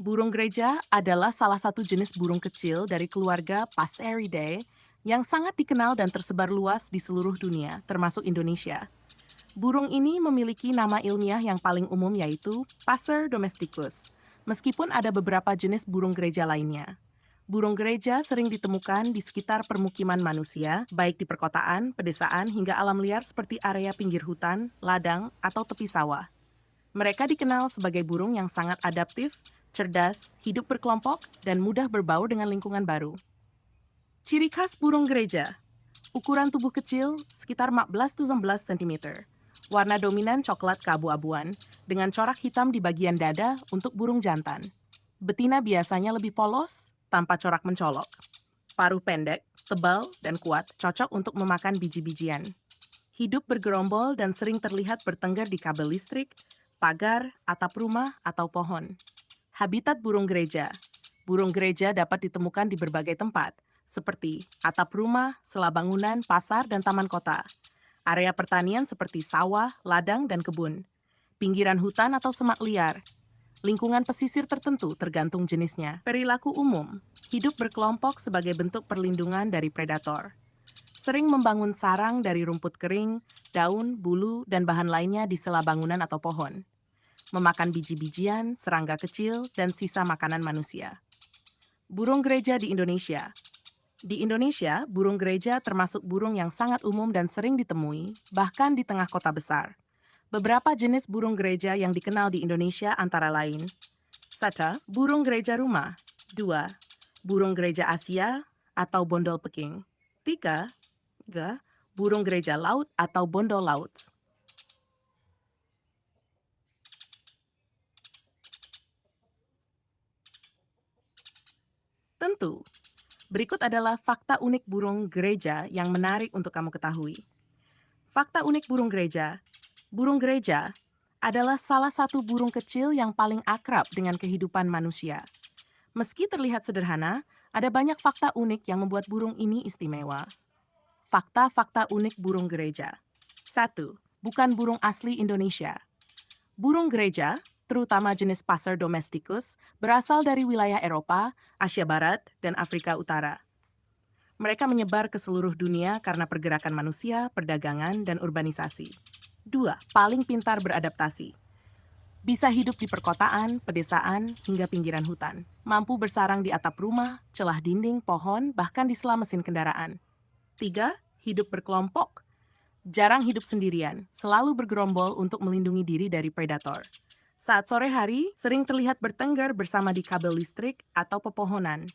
Burung gereja adalah salah satu jenis burung kecil dari keluarga Passeridae yang sangat dikenal dan tersebar luas di seluruh dunia, termasuk Indonesia. Burung ini memiliki nama ilmiah yang paling umum yaitu Passer domesticus, meskipun ada beberapa jenis burung gereja lainnya. Burung gereja sering ditemukan di sekitar permukiman manusia, baik di perkotaan, pedesaan, hingga alam liar seperti area pinggir hutan, ladang, atau tepi sawah. Mereka dikenal sebagai burung yang sangat adaptif, cerdas, hidup berkelompok, dan mudah berbaur dengan lingkungan baru. Ciri khas burung gereja, ukuran tubuh kecil sekitar 14-16 cm. Warna dominan coklat keabu-abuan, dengan corak hitam di bagian dada untuk burung jantan. Betina biasanya lebih polos, tanpa corak mencolok. Paruh pendek, tebal, dan kuat, cocok untuk memakan biji-bijian. Hidup bergerombol dan sering terlihat bertengger di kabel listrik, pagar, atap rumah, atau pohon. Habitat burung gereja. Burung gereja dapat ditemukan di berbagai tempat, seperti atap rumah, sela bangunan, pasar, dan taman kota. Area pertanian seperti sawah, ladang, dan kebun. Pinggiran hutan atau semak liar. Lingkungan pesisir tertentu tergantung jenisnya. Perilaku umum. Hidup berkelompok sebagai bentuk perlindungan dari predator. Sering membangun sarang dari rumput kering, daun, bulu, dan bahan lainnya di sela bangunan atau pohon. Memakan biji-bijian, serangga kecil, dan sisa makanan manusia. Burung gereja di Indonesia. Di Indonesia, burung gereja termasuk burung yang sangat umum dan sering ditemui, bahkan di tengah kota besar. Beberapa jenis burung gereja yang dikenal di Indonesia antara lain: satu, burung gereja rumah. 2, burung gereja Asia atau bondol Peking. 3, burung gereja laut atau bondol laut. Tentu, berikut adalah fakta unik burung gereja yang menarik untuk kamu ketahui. Fakta unik burung gereja. Burung gereja adalah salah satu burung kecil yang paling akrab dengan kehidupan manusia. Meski terlihat sederhana, ada banyak fakta unik yang membuat burung ini istimewa. Fakta-fakta unik burung gereja. Satu, bukan burung asli Indonesia. Burung gereja, terutama jenis Passer domesticus, berasal dari wilayah Eropa, Asia Barat, dan Afrika Utara. Mereka menyebar ke seluruh dunia karena pergerakan manusia, perdagangan, dan urbanisasi. 2, paling pintar beradaptasi. Bisa hidup di perkotaan, pedesaan, hingga pinggiran hutan. Mampu bersarang di atap rumah, celah dinding, pohon, bahkan di sela mesin kendaraan. 3, hidup berkelompok. Jarang hidup sendirian, selalu bergerombol untuk melindungi diri dari predator. Saat sore hari, sering terlihat bertengger bersama di kabel listrik atau pepohonan.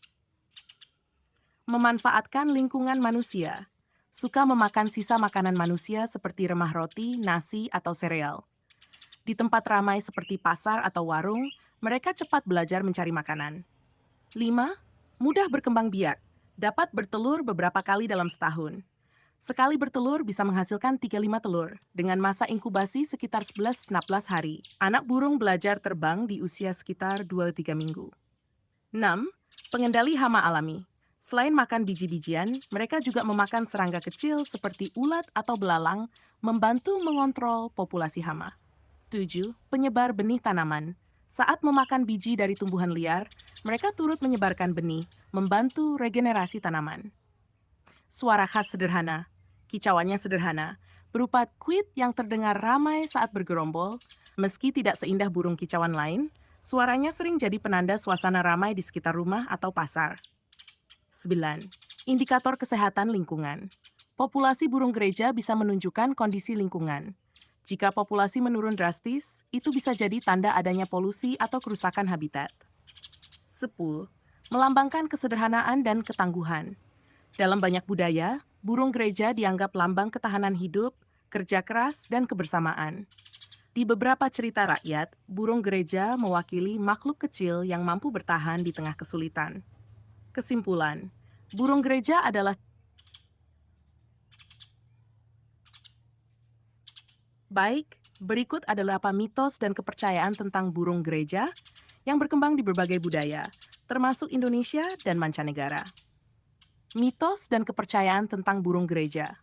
Memanfaatkan lingkungan manusia. Suka memakan sisa makanan manusia seperti remah roti, nasi, atau sereal. Di tempat ramai seperti pasar atau warung, mereka cepat belajar mencari makanan. 5, mudah berkembang biak. Dapat bertelur beberapa kali dalam setahun. Sekali bertelur bisa menghasilkan 35 telur, dengan masa inkubasi sekitar 11-14 hari. Anak burung belajar terbang di usia sekitar 2-3 minggu. 6, pengendali hama alami. Selain makan biji-bijian, mereka juga memakan serangga kecil seperti ulat atau belalang, membantu mengontrol populasi hama. 7, penyebar benih tanaman. Saat memakan biji dari tumbuhan liar, mereka turut menyebarkan benih, membantu regenerasi tanaman. Suara khas sederhana. Kicauannya sederhana, berupa kuit yang terdengar ramai saat bergerombol. Meski tidak seindah burung kicauan lain, suaranya sering jadi penanda suasana ramai di sekitar rumah atau pasar. 9, indikator kesehatan lingkungan. Populasi burung gereja bisa menunjukkan kondisi lingkungan. Jika populasi menurun drastis, itu bisa jadi tanda adanya polusi atau kerusakan habitat. 10, melambangkan kesederhanaan dan ketangguhan. Dalam banyak budaya, burung gereja dianggap lambang ketahanan hidup, kerja keras, dan kebersamaan. Di beberapa cerita rakyat, burung gereja mewakili makhluk kecil yang mampu bertahan di tengah kesulitan. Kesimpulan, burung gereja adalah baik. Berikut adalah apa mitos dan kepercayaan tentang burung gereja yang berkembang di berbagai budaya, termasuk Indonesia dan mancanegara. Mitos dan kepercayaan tentang burung gereja.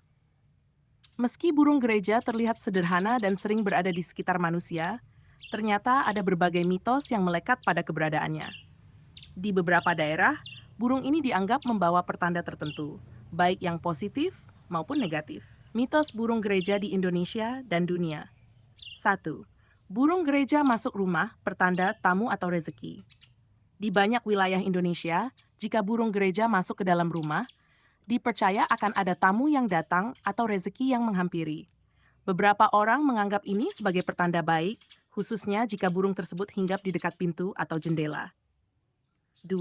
Meski burung gereja terlihat sederhana dan sering berada di sekitar manusia, Ternyata ada berbagai mitos yang melekat pada keberadaannya. Di beberapa daerah, burung ini dianggap membawa pertanda tertentu, baik yang positif maupun negatif. Mitos burung gereja di Indonesia dan dunia. 1. Burung gereja masuk rumah pertanda tamu atau rezeki. Di banyak wilayah Indonesia, jika burung gereja masuk ke dalam rumah, dipercaya akan ada tamu yang datang atau rezeki yang menghampiri. Beberapa orang menganggap ini sebagai pertanda baik, khususnya jika burung tersebut hinggap di dekat pintu atau jendela. 2.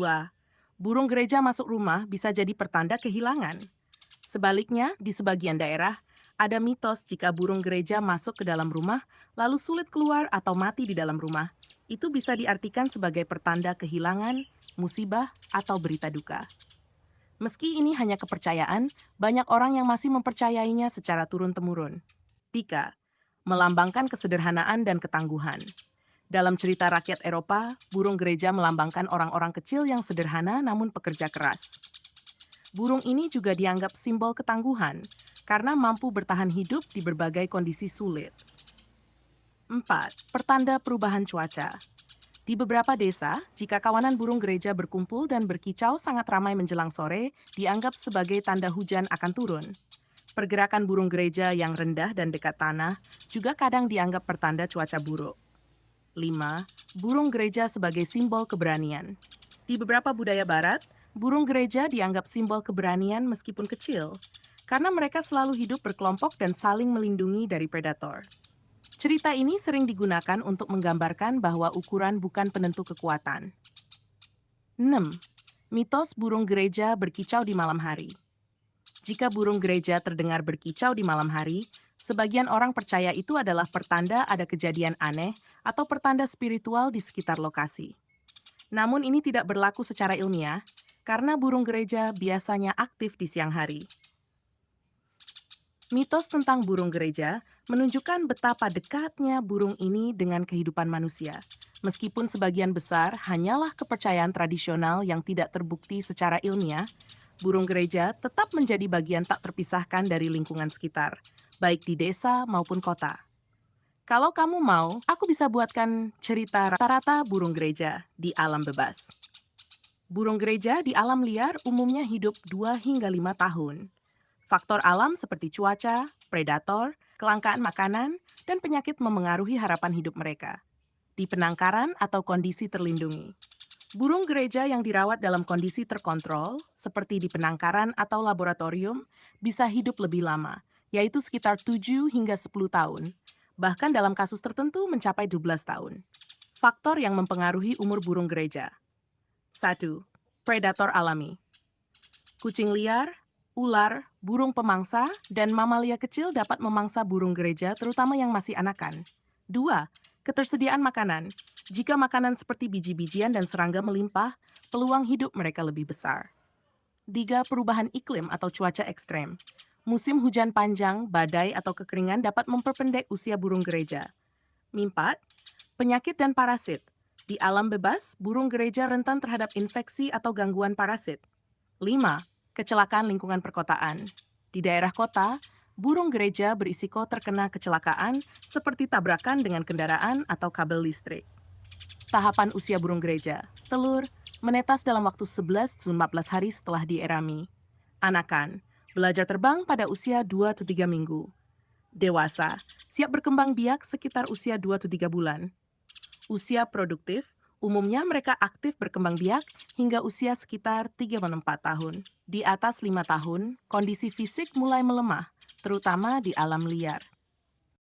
Burung gereja masuk rumah bisa jadi pertanda kehilangan. Sebaliknya, di sebagian daerah, ada mitos jika burung gereja masuk ke dalam rumah, lalu sulit keluar atau mati di dalam rumah. Itu bisa diartikan sebagai pertanda kehilangan, musibah, atau berita duka. Meski ini hanya kepercayaan, banyak orang yang masih mempercayainya secara turun-temurun. 3. Melambangkan kesederhanaan dan ketangguhan. Dalam cerita rakyat Eropa, burung gereja melambangkan orang-orang kecil yang sederhana namun pekerja keras. Burung ini juga dianggap simbol ketangguhan karena mampu bertahan hidup di berbagai kondisi sulit. 4. Pertanda perubahan cuaca. Di beberapa desa, jika kawanan burung gereja berkumpul dan berkicau sangat ramai menjelang sore, dianggap sebagai tanda hujan akan turun. Pergerakan burung gereja yang rendah dan dekat tanah juga kadang dianggap pertanda cuaca buruk. 5. Burung gereja sebagai simbol keberanian. Di beberapa budaya barat, burung gereja dianggap simbol keberanian meskipun kecil, karena mereka selalu hidup berkelompok dan saling melindungi dari predator. Cerita ini sering digunakan untuk menggambarkan bahwa ukuran bukan penentu kekuatan. 6. Mitos burung gereja berkicau di malam hari. Jika burung gereja terdengar berkicau di malam hari, sebagian orang percaya itu adalah pertanda ada kejadian aneh atau pertanda spiritual di sekitar lokasi. Namun ini tidak berlaku secara ilmiah, karena burung gereja biasanya aktif di siang hari. Mitos tentang burung gereja menunjukkan betapa dekatnya burung ini dengan kehidupan manusia. Meskipun sebagian besar hanyalah kepercayaan tradisional yang tidak terbukti secara ilmiah, burung gereja tetap menjadi bagian tak terpisahkan dari lingkungan sekitar, baik di desa maupun kota. Kalau kamu mau, aku bisa buatkan cerita rata-rata burung gereja di alam bebas. Burung gereja di alam liar umumnya hidup 2 hingga 5 tahun. Faktor alam seperti cuaca, predator, kelangkaan makanan, dan penyakit memengaruhi harapan hidup mereka. Di penangkaran atau kondisi terlindungi. Burung gereja yang dirawat dalam kondisi terkontrol, seperti di penangkaran atau laboratorium, bisa hidup lebih lama, yaitu sekitar 7 hingga 10 tahun. Bahkan dalam kasus tertentu mencapai 12 tahun. Faktor yang mempengaruhi umur burung gereja. 1. Predator alami. Kucing liar, ular, burung pemangsa, dan mamalia kecil dapat memangsa burung gereja terutama yang masih anakan. 2. Ketersediaan makanan. Jika makanan seperti biji-bijian dan serangga melimpah, peluang hidup mereka lebih besar. 3. Perubahan iklim atau cuaca ekstrem. Musim hujan panjang, badai, atau kekeringan dapat memperpendek usia burung gereja. 4. Penyakit dan parasit. Di alam bebas, burung gereja rentan terhadap infeksi atau gangguan parasit. 5. Kecelakaan lingkungan perkotaan. Di daerah kota, burung gereja berisiko terkena kecelakaan seperti tabrakan dengan kendaraan atau kabel listrik. Tahapan usia burung gereja. Telur, menetas dalam waktu 11-15 hari setelah dierami. Anakan, belajar terbang pada usia 2-3 minggu. Dewasa, siap berkembang biak sekitar usia 2-3 bulan. Usia produktif, umumnya mereka aktif berkembang biak hingga usia sekitar 3-4 tahun. Di atas 5 tahun, kondisi fisik mulai melemah, terutama di alam liar.